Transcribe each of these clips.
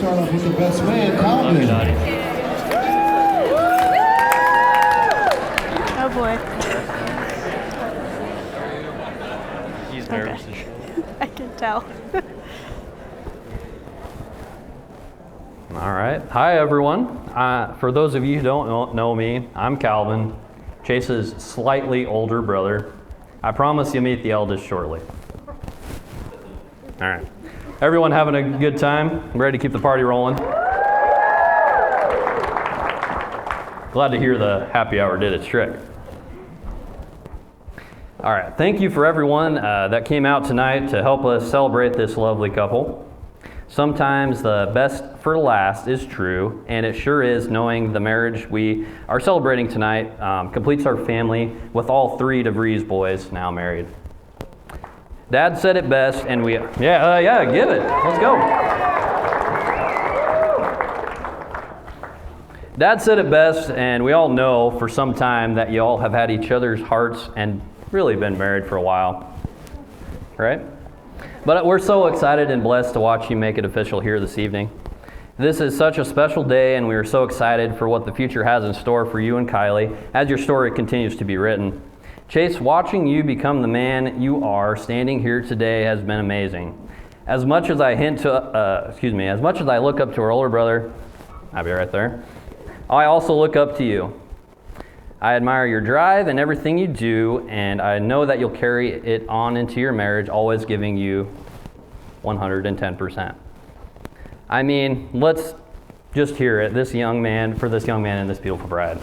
start off with the best man, Kylie. Oh boy. He's nervous. Okay. I can tell. All right. Hi, everyone. For those of you who don't know me, I'm Calvin, Chase's slightly older brother. I promise you'll meet the eldest shortly. All right. Everyone having a good time? Ready to keep the party rolling? Glad to hear the happy hour did its trick. All right. Thank you for everyone that came out tonight to help us celebrate this lovely couple. Sometimes the best for last is true, and it sure is knowing the marriage we are celebrating tonight completes our family with all 3 DeVries boys now married. Dad said it best, and give it. Let's go. Dad said it best, and we all know for some time that you all have had each other's hearts and really been married for a while, right? But we're so excited and blessed to watch you make it official here this evening. This is such a special day, and we are so excited for what the future has in store for you and Kylie as your story continues to be written. Chase, watching you become the man you are standing here today has been amazing. As much as I look up to our older brother, I'll be right there, I also look up to you. I admire your drive and everything you do, and I know that you'll carry it on into your marriage, always giving you 110%. I mean, let's just hear it, for this young man and this beautiful bride.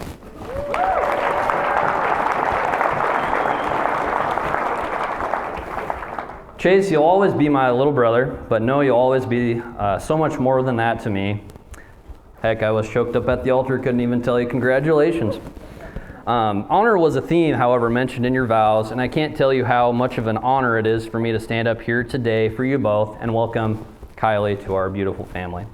Chase, you'll always be my little brother, but know you'll always be so much more than that to me. Heck, I was choked up at the altar, couldn't even tell you congratulations. Honor was a theme, however, mentioned in your vows, and I can't tell you how much of an honor it is for me to stand up here today for you both and welcome Kylie to our beautiful family.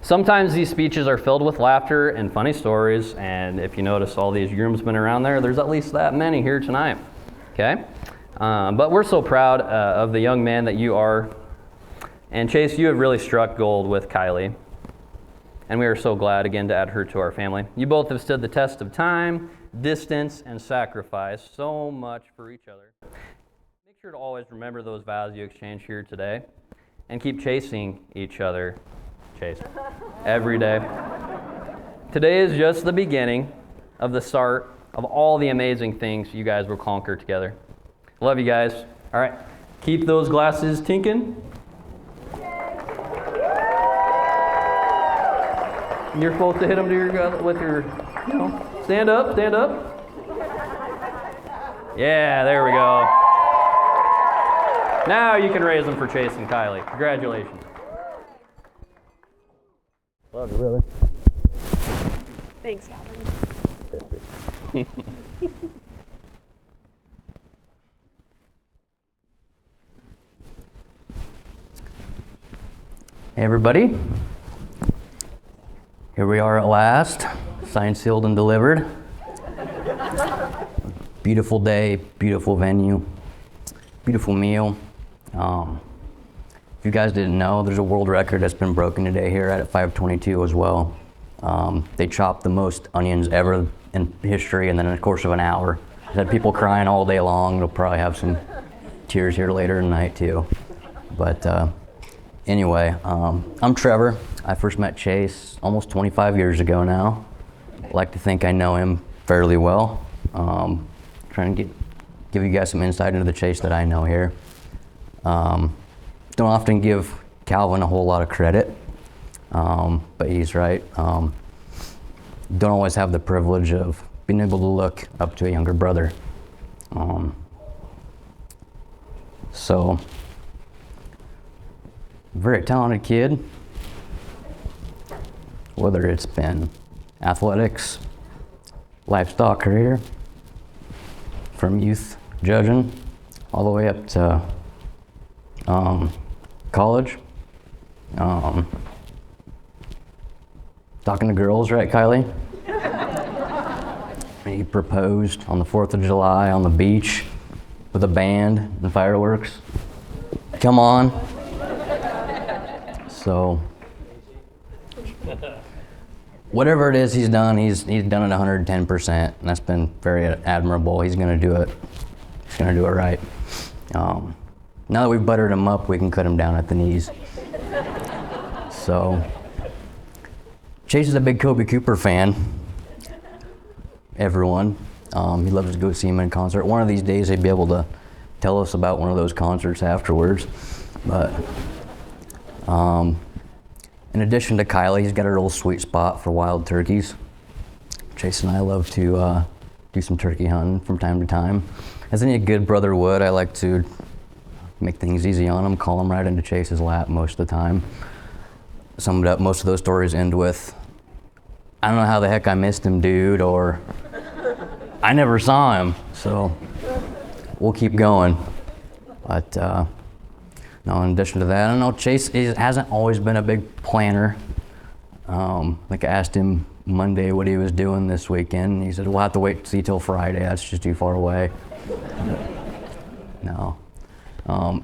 Sometimes these speeches are filled with laughter and funny stories, and if you notice all these groomsmen around there's at least that many here tonight, okay? But we're so proud of the young man that you are, and Chase, you have really struck gold with Kylie. And we are so glad again to add her to our family. You both have stood the test of time, distance, and sacrifice so much for each other. Make sure to always remember those vows you exchanged here today and keep chasing each other, Chase, every day. Today is just the beginning of the start of all the amazing things you guys will conquer together. Love you guys. All right, keep those glasses tinking. You're supposed to hit them with your, stand up. Yeah, there we go. Now you can raise them for Chase and Kylie. Congratulations. Love you, brother. Thanks, Calvin. Hey, everybody. Here we are at last, signed, sealed, and delivered. Beautiful day, beautiful venue, beautiful meal. If you guys didn't know, there's a world record that's been broken today here at 522 as well. They chopped the most onions ever in history, and then in the course of an hour. Had people crying all day long. They'll probably have some tears here later tonight too. But anyway, I'm Trevor. I first met Chase almost 25 years ago now. I like to think I know him fairly well. Trying to give you guys some insight into the Chase that I know here. Don't often give Calvin a whole lot of credit, but he's right. Don't always have the privilege of being able to look up to a younger brother. So, very talented kid. Whether it's been athletics, livestock career, from youth judging all the way up to college. Talking to girls, right, Kylie? He proposed on the 4th of July on the beach with a band and fireworks. Come on. So, whatever it is he's done, he's done it 110%, and that's been very admirable. He's gonna do it. He's gonna do it right. Now that we've buttered him up, we can cut him down at the knees. So, Chase is a big Kobe Cooper fan. Everyone. He loves to go see him in concert. One of these days he'd be able to tell us about one of those concerts afterwards. But in addition to Kylie, he's got a real sweet spot for wild turkeys. Chase and I love to do some turkey hunting from time to time. As any good brother would, I like to make things easy on him, call him right into Chase's lap most of the time. Summed up, most of those stories end with, I don't know how the heck I missed him, dude, or I never saw him. So we'll keep going. But no, in addition to that, I don't know, Chase hasn't always been a big planner. Like I asked him Monday what he was doing this weekend. He said, we'll have to wait to see till Friday. That's just too far away. No.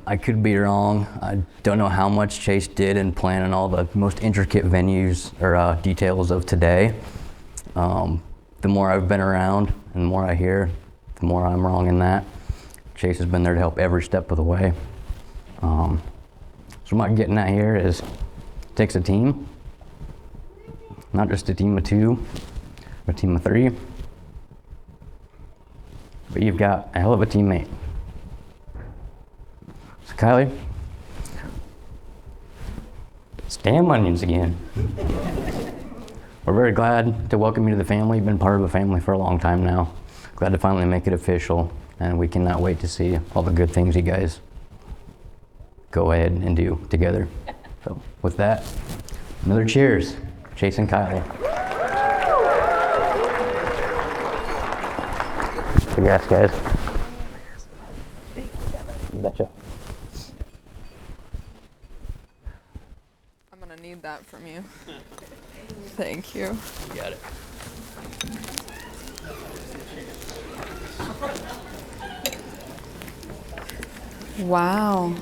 I could be wrong. I don't know how much Chase did in planning all the most intricate venues or details of today. The more I've been around and the more I hear, the more I'm wrong in that. Chase has been there to help every step of the way. So what I'm getting at here is, it takes a team, not just a team of two, or a team of three, but you've got a hell of a teammate. So Kylie, it's damn onions again. We're very glad to welcome you to the family. You've been part of the family for a long time now. Glad to finally make it official, and we cannot wait to see all the good things you guys go ahead and do together. So with that, another cheers, Chase and Kylie. Congrats, guys. You betcha. I'm gonna need that from you. Thank you. You got it. Wow.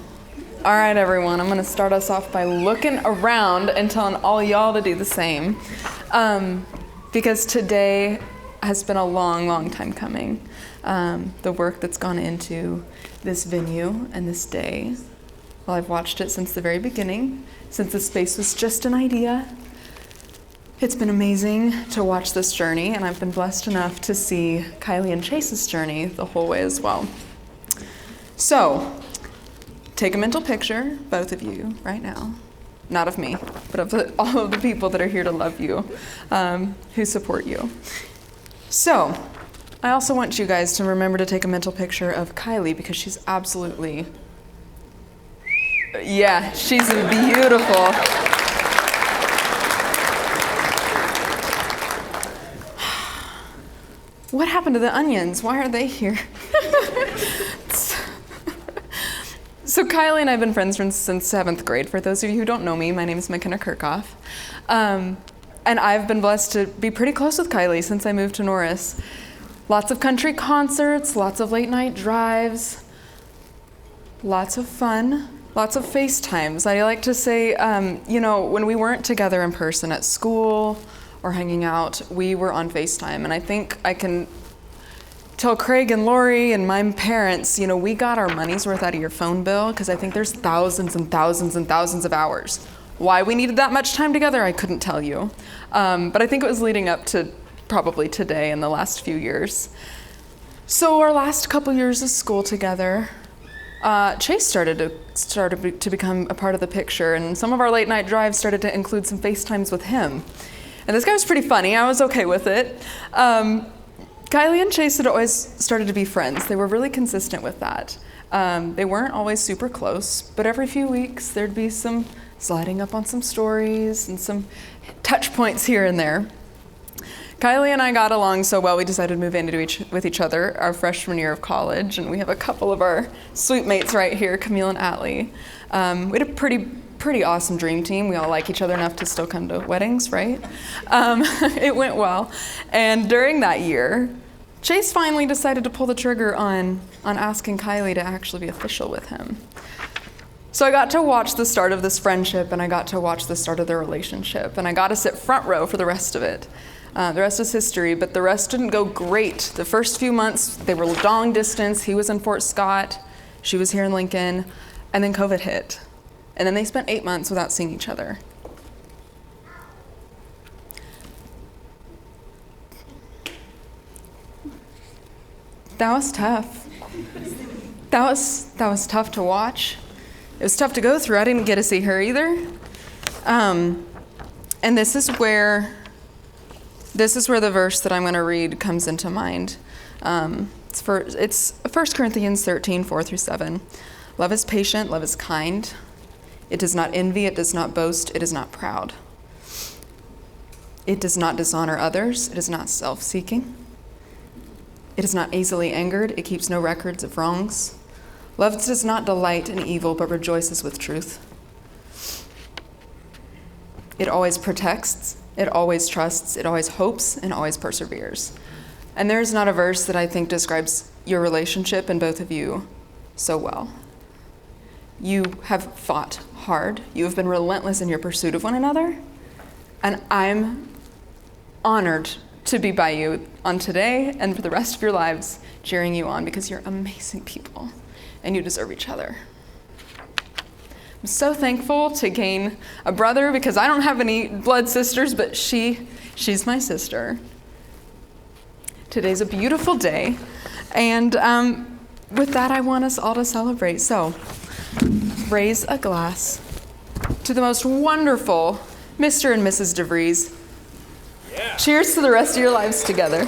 All right, everyone, I'm gonna start us off by looking around and telling all y'all to do the same. Because today has been a long, long time coming. The work that's gone into this venue and this day. Well, I've watched it since the very beginning, since the space was just an idea. It's been amazing to watch this journey, and I've been blessed enough to see Kylie and Chase's journey the whole way as well. So, take a mental picture, both of you, right now. Not of me, but of all of the people that are here to love you, who support you. So, I also want you guys to remember to take a mental picture of Kylie, because she's absolutely, yeah, she's beautiful. What happened to the onions? Why are they here? So Kylie and I have been friends since 7th grade. For those of you who don't know me, my name is McKenna Kirchhoff. And I've been blessed to be pretty close with Kylie since I moved to Norris. Lots of country concerts, lots of late night drives, lots of fun, lots of FaceTimes. I like to say, you know, when we weren't together in person at school or hanging out, we were on FaceTime. And I think I can tell Craig and Lori and my parents, you know, we got our money's worth out of your phone bill, because I think there's thousands and thousands and thousands of hours. Why we needed that much time together, I couldn't tell you. But I think it was leading up to probably today in the last few years. So our last couple years of school together, Chase started to become a part of the picture, and some of our late night drives started to include some FaceTimes with him. And this guy was pretty funny. I was okay with it. Kylie and Chase had always started to be friends. They were really consistent with that. They weren't always super close, but every few weeks there'd be some sliding up on some stories and some touch points here and there. Kylie and I got along so well, we decided to move into with each other our freshman year of college, and we have a couple of our sweet mates right here, Camille and Atlee. We had a pretty awesome dream team. We all like each other enough to still come to weddings, right? It went well. And during that year, Chase finally decided to pull the trigger on asking Kylie to actually be official with him. So I got to watch the start of this friendship, and I got to watch the start of their relationship, and I got to sit front row for the rest of it. The rest is history, but the rest didn't go great. The first few months, they were long distance. He was in Fort Scott, she was here in Lincoln, and then COVID hit. And then they spent 8 months without seeing each other. That was tough. That was tough to watch. It was tough to go through. I didn't get to see her either. And this is where the verse that I'm going to read comes into mind. It's 1 Corinthians 13, 4-7. Love is patient, love is kind. It does not envy, it does not boast, it is not proud. It does not dishonor others, it is not self-seeking. It is not easily angered, it keeps no records of wrongs. Love does not delight in evil, but rejoices with truth. It always protects, it always trusts, it always hopes, and always perseveres. And there's not a verse that I think describes your relationship and both of you so well. You have fought hard. You have been relentless in your pursuit of one another. And I'm honored to be by you on today and for the rest of your lives, cheering you on, because you're amazing people and you deserve each other. I'm so thankful to gain a brother, because I don't have any blood sisters, but she's my sister. Today's a beautiful day, and with that, I want us all to celebrate. So, raise a glass to the most wonderful Mr. and Mrs. DeVries. Yeah. Cheers to the rest of your lives together.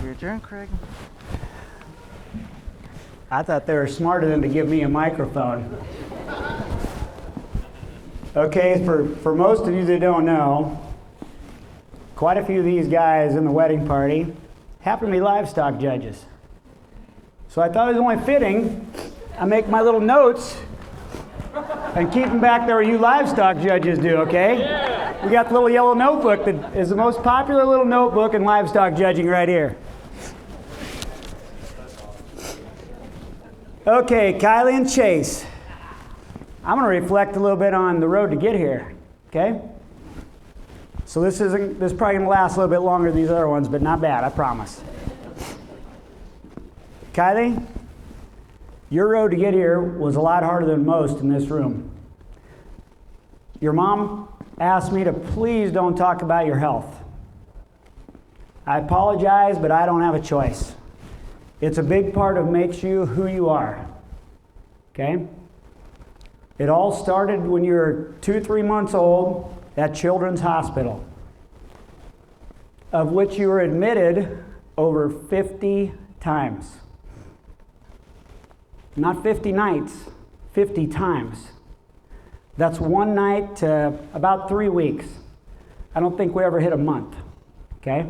Your turn, Craig. I thought they were smarter than to give me a microphone. Okay, for most of you that don't know, quite a few of these guys in the wedding party happen to be livestock judges. So I thought it was only fitting I make my little notes and keep them back there where you livestock judges do, okay? Yeah. We got the little yellow notebook that is the most popular little notebook in livestock judging right here. Okay, Kylie and Chase. I'm going to reflect a little bit on the road to get here, okay? So this is probably going to last a little bit longer than these other ones, but not bad, I promise. Kylie, your road to get here was a lot harder than most in this room. Your mom asked me to please don't talk about your health. I apologize, but I don't have a choice. It's a big part of makes you who you are, okay? It all started when you were 2-3 months old at Children's Hospital, of which you were admitted over 50 times. Not 50 nights, 50 times. That's one night to about 3 weeks. I don't think we ever hit a month, okay?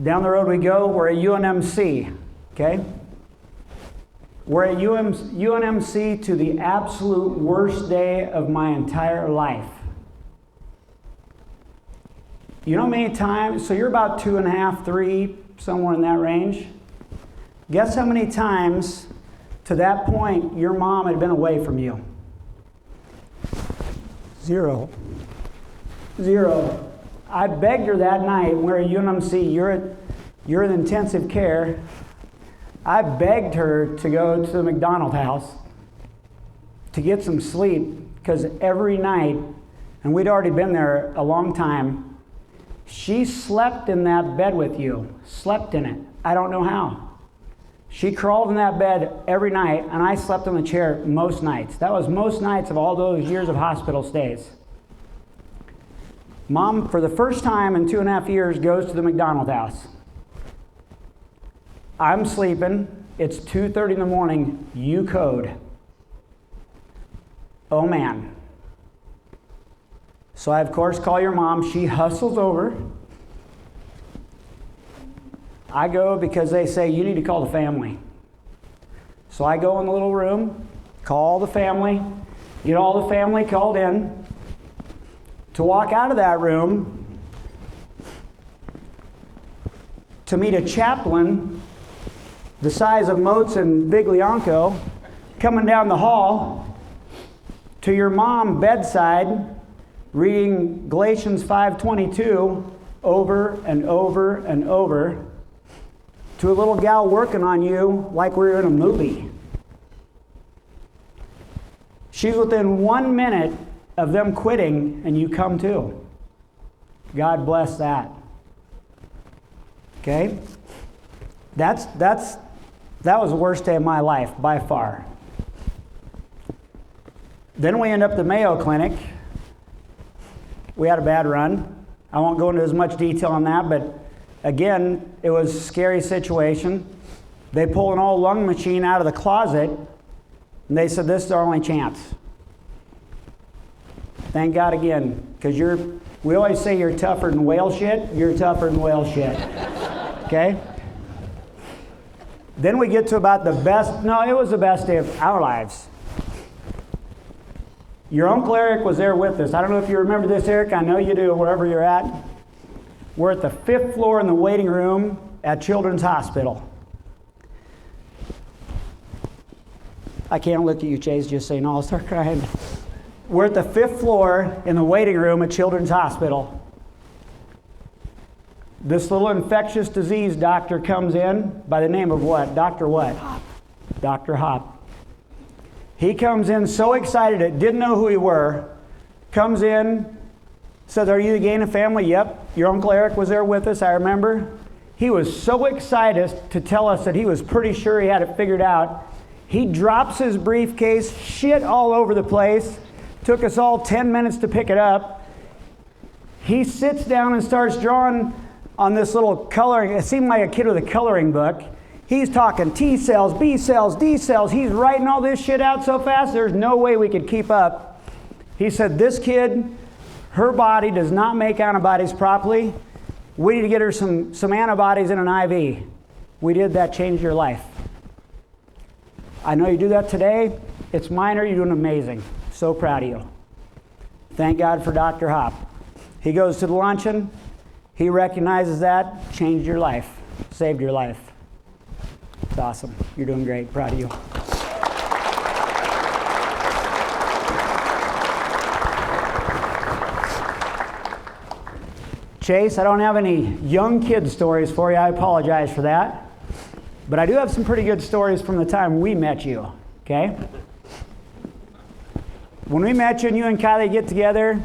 Down the road we go, we're at UNMC, okay? We're at UNMC to the absolute worst day of my entire life. You know how many times, so you're about 2.5, 3, somewhere in that range. Guess how many times to that point your mom had been away from you? 0. I begged her that night, we're at UNMC, you're in intensive care. I begged her to go to the McDonald house to get some sleep, because every night, and we'd already been there a long time, she slept in that bed with you, slept in it. I don't know how. She crawled in that bed every night, and I slept on the chair most nights. That was most nights of all those years of hospital stays. Mom, for the first time in 2.5 years, goes to the McDonald house. I'm sleeping. It's 2:30 in the morning. You code. Oh, man. So I, of course, call your mom. She hustles over. I go because they say, you need to call the family. So I go in the little room, call the family, get all the family called in. To walk out of that room, to meet a chaplain the size of Moats and Biglianco coming down the hall, to your mom bedside reading Galatians 5:22 over and over and over, to a little gal working on you like we were in a movie. She's within 1 minute of them quitting, and you come to. God bless that. Okay? That was the worst day of my life, by far. Then we end up at the Mayo Clinic. We had a bad run. I won't go into as much detail on that, but again, it was a scary situation. They pull an old lung machine out of the closet, and they said, this is our only chance. Thank God again, because we always say you're tougher than whale shit. You're tougher than whale shit. Okay? Then we get to about it was the best day of our lives. Your Uncle Eric was there with us. I don't know if you remember this, Eric. I know you do, wherever you're at. We're at the 5th floor in the waiting room at Children's Hospital. I can't look at you, Chase, just saying, I'll start crying. We're at the 5th floor in the waiting room at Children's Hospital. This little infectious disease doctor comes in by the name of what? Dr. what? Dr. Hop. He comes in so excited, didn't know who we were, comes in, said, are you the Gaina family? Yep. Your Uncle Eric was there with us, I remember. He was so excited to tell us that he was pretty sure he had it figured out. He drops his briefcase, shit all over the place. Took us all 10 minutes to pick it up. He sits down and starts drawing on this little coloring. It seemed like a kid with a coloring book. He's talking T cells, B cells, D cells. He's writing all this shit out so fast, there's no way we could keep up. He said, this kid, her body does not make antibodies properly. We need to get her some antibodies in an IV. We did that, changed your life. I know you do that today. It's minor, you're doing amazing. So proud of you. Thank God for Dr. Hop. He goes to the luncheon. He recognizes that, changed your life, saved your life. It's awesome. You're doing great. Proud of you. Chase, I don't have any young kid stories for you. I apologize for that. But I do have some pretty good stories from the time we met you, okay? When we met you and you and Kylie get together,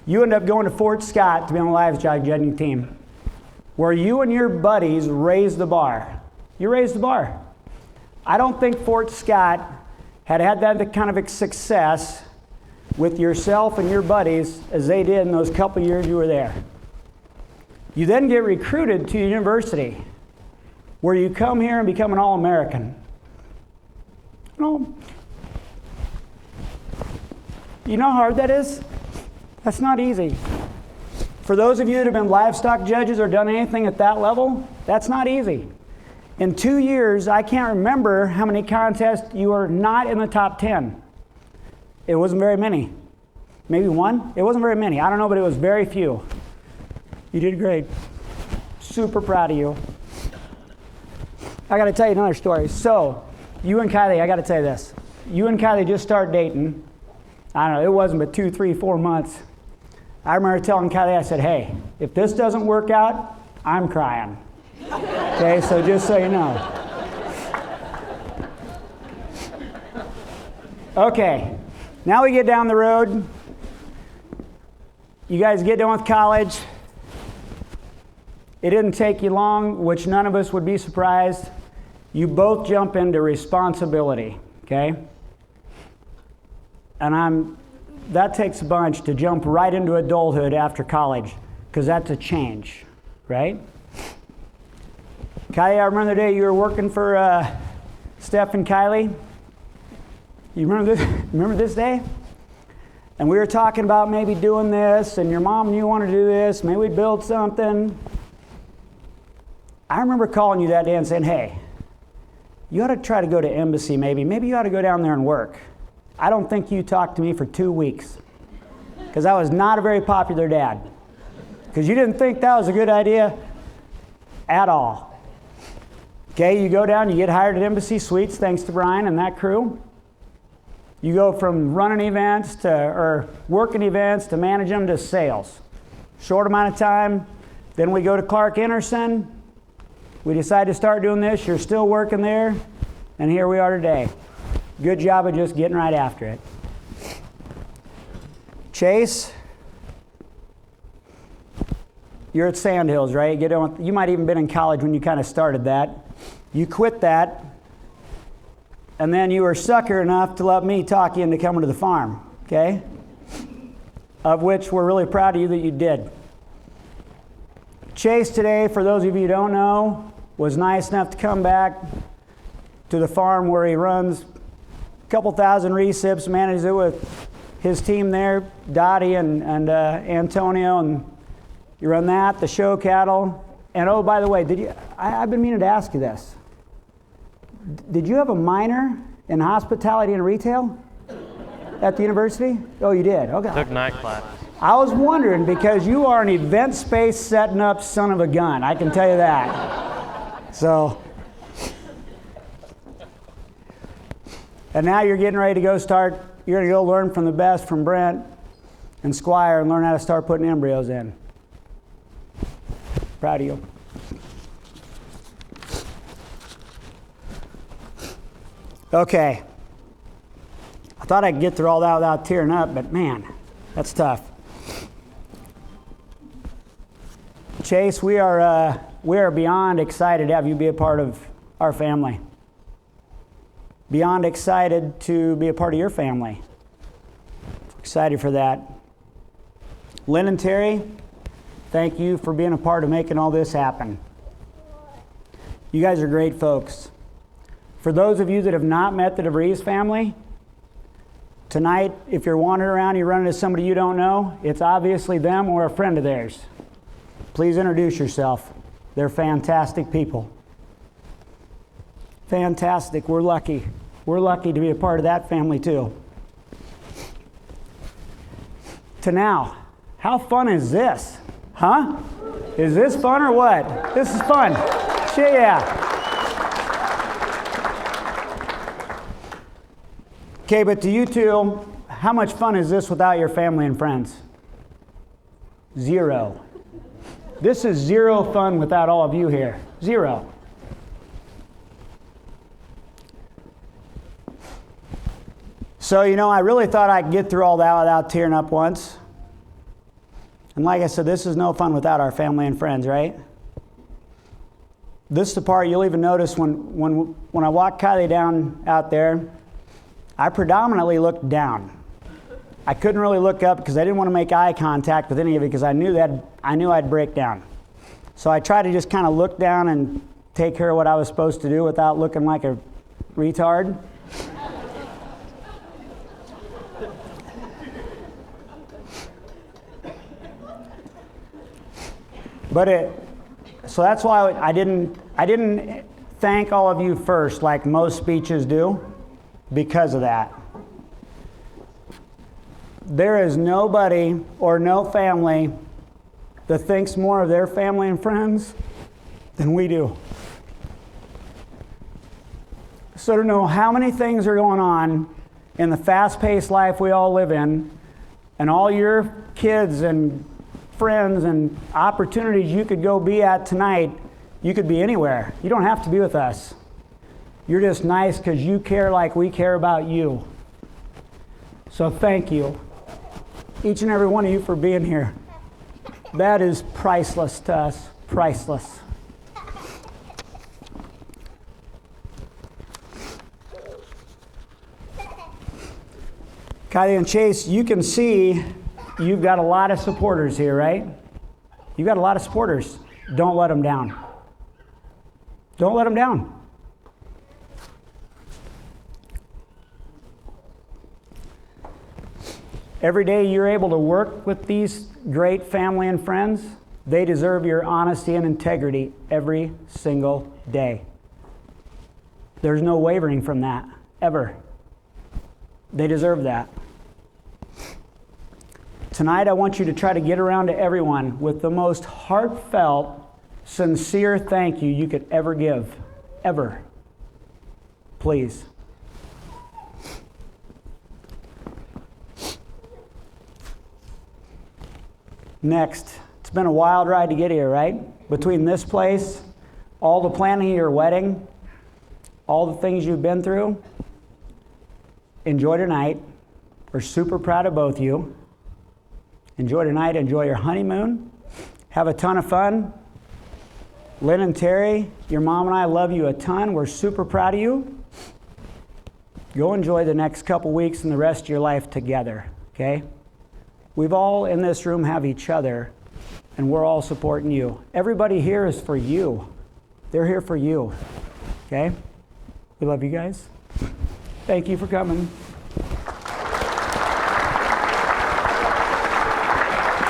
you end up going to Fort Scott to be on the live judging team, where you and your buddies raised the bar. You raised the bar. I don't think Fort Scott had that kind of success with yourself and your buddies as they did in those couple years you were there. You then get recruited to university, where you come here and become an All-American. You know how hard that is? That's not easy. For those of you that have been livestock judges or done anything at that level, that's not easy. In 2 years, I can't remember how many contests you were not in the top 10. It wasn't very many. Maybe one? It wasn't very many. I don't know, but it was very few. You did great. Super proud of you. I got to tell you another story. So, you and Kylie, I got to tell you this. You and Kylie just started dating. I don't know, it wasn't but 2, 3, 4 months. I remember telling Kylie, I said, hey, if this doesn't work out, I'm crying. Okay, so just so you know. Okay, now we get down the road. You guys get done with college. It didn't take you long, which none of us would be surprised. You both jump into responsibility, okay? And that takes a bunch to jump right into adulthood after college, because that's a change, right? Kylie, I remember the day you were working for Steph and Kylie. You remember this? Remember this day? And we were talking about maybe doing this, and your mom and you wanted to do this. Maybe we build something. I remember calling you that day and saying, hey, you ought to try to go to embassy maybe. Maybe you ought to go down there and work. I don't think you talked to me for 2 weeks because I was not a very popular dad. Because you didn't think that was a good idea at all. Okay, you go down, you get hired at Embassy Suites, thanks to Brian and that crew. You go from running events or working events to manage them to sales. Short amount of time. Then we go to Clark Anderson. We decide to start doing this. You're still working there. And here we are today. Good job of just getting right after it. Chase, you're at Sandhills, right? You might even been in college when you kind of started that. You quit that. And then you were sucker enough to let me talk you into coming to the farm, okay? Of which we're really proud of you that you did. Chase today, for those of you who don't know, was nice enough to come back to the farm where he runs a couple thousand recips, manages it with his team there, Dottie and Antonio, and you run that, the show cattle. And oh, by the way, I've been meaning to ask you this. Did you have a minor in hospitality and retail at the university? Oh, you did? Okay. Took night class. I was wondering because you are an event space setting up son of a gun. I can tell you that. So, and now you're getting ready to go start. You're going to go learn from the best, from Brent and Squire, and learn how to start putting embryos in. Proud of you. Okay. I thought I could get through all that without tearing up, but man, that's tough. Chase, we are beyond excited to have you be a part of our family. Beyond excited to be a part of your family. Excited for that. Lynn and Terry, thank you for being a part of making all this happen. You guys are great folks. For those of you that have not met the DeVries family, tonight, if you're wandering around, you run into somebody you don't know, it's obviously them or a friend of theirs. Please introduce yourself. They're fantastic people. Fantastic. We're lucky. We're lucky to be a part of that family too. To now, how fun is this? Huh? Is this fun or what? This is fun. Yeah. Okay, but to you two, how much fun is this without your family and friends? Zero. This is zero fun without all of you here. Zero. So, I really thought I'd get through all that without tearing up once. And like I said, this is no fun without our family and friends, right? This is the part you'll even notice when I walk Kylie down out there, I predominantly looked down. I couldn't really look up because I didn't want to make eye contact with any of it because I knew I'd break down. So I tried to just kind of look down and take care of what I was supposed to do without looking like a retard. So that's why I didn't thank all of you first like most speeches do, because of that. There is nobody or no family that thinks more of their family and friends than we do. So to know how many things are going on in the fast-paced life we all live in, and all your kids and friends and opportunities you could go be at tonight, you could be anywhere. You don't have to be with us. You're just nice because you care like we care about you. So thank you, each and every one of you, for being here. That is priceless to us, priceless. Kylie and Chase, you can see you've got a lot of supporters here, right? You've got a lot of supporters. Don't let them down. Don't let them down. Every day you're able to work with these great family and friends, They deserve your honesty and integrity every single day. There's no wavering from that, ever. They deserve that. Tonight, I want you to try to get around to everyone with the most heartfelt, sincere thank you you could ever give. Ever. Please. Next, it's been a wild ride to get here, right? Between this place, all the planning of your wedding, all the things you've been through. Enjoy tonight. We're super proud of both of you. Enjoy tonight. Enjoy your honeymoon. Have a ton of fun. Lynn and Terry, your mom and I love you a ton. We're super proud of you. Go enjoy the next couple weeks and the rest of your life together, okay? We've all in this room have each other, and we're all supporting you. Everybody here is for you. They're here for you, okay? We love you guys. Thank you for coming.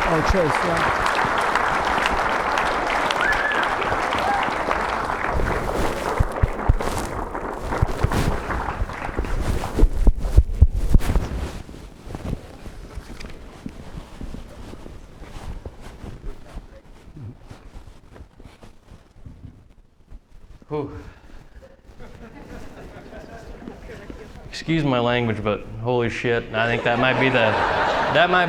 Oh, Chase, yeah. Whew. Excuse my language, but holy shit! I think that might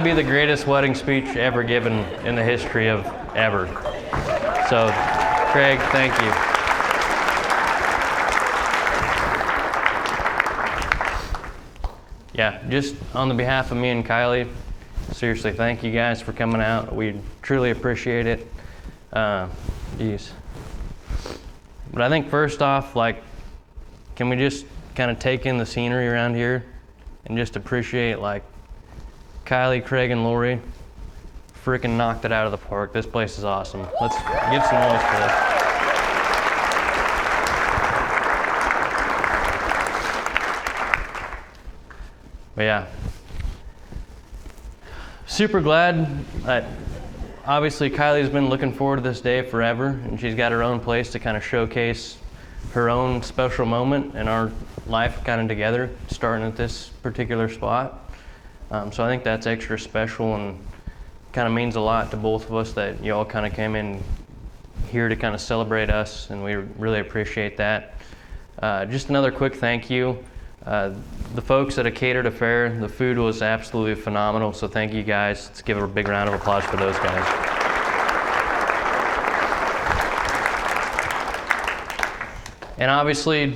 be the greatest wedding speech ever given in the history of ever. So, Craig, thank you. Yeah, just on the behalf of me and Kylie, seriously, thank you guys for coming out. We truly appreciate it. Geez. But I think first off, like, can we just kind of take in the scenery around here and just appreciate, like, Kylie, Craig, and Lori freaking knocked it out of the park. This place is awesome. Let's give some noise for this. But yeah, super glad that obviously Kylie's been looking forward to this day forever, and she's got her own place to kind of showcase her own special moment in our life kind of together, starting at this particular spot. So I think that's extra special and kind of means a lot to both of us that you all kind of came in here to kind of celebrate us, and we really appreciate that. Just another quick thank you. The folks at a catered affair, the food was absolutely phenomenal, so thank you guys. Let's give a big round of applause for those guys. And obviously,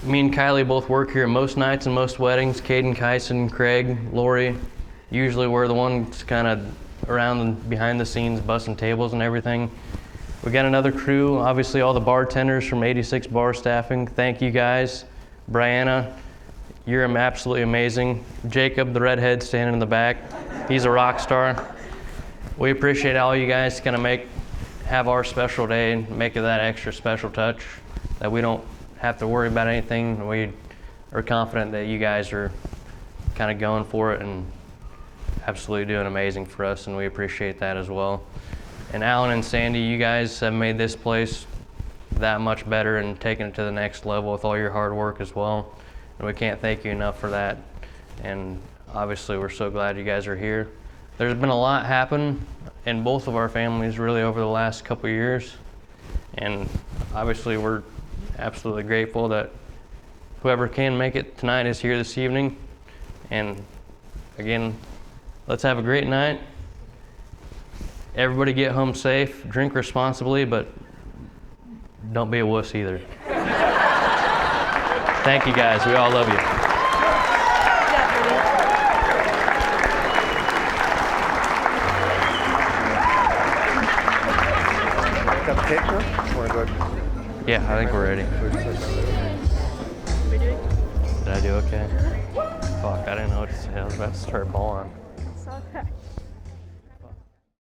me and Kylie both work here most nights and most weddings. Caden, Kyson, Craig, Lori, usually we're the ones kind of around and behind the scenes bussing tables and everything. We got another crew, obviously all the bartenders from 86 Bar Staffing. Thank you guys. Brianna, you're absolutely amazing. Jacob, the redhead standing in the back, he's a rock star. We appreciate all you guys to kind of have our special day and make it that extra special touch, that we don't have to worry about anything. We are confident that you guys are kind of going for it and absolutely doing amazing for us, and we appreciate that as well. And Alan and Sandy, you guys have made this place that much better and taken it to the next level with all your hard work as well. And we can't thank you enough for that. And obviously we're so glad you guys are here. There's been a lot happen in both of our families really over the last couple of years. And obviously we're absolutely grateful that whoever can make it tonight is here this evening. And again, let's have a great night. Everybody get home safe, drink responsibly, but don't be a wuss either. Thank you guys, we all love you. Got the cake, girl? Wanna go ahead? Yeah, I think we're ready. Did I do okay? Fuck, I didn't know what to say. I was about to start bawling. Saw that.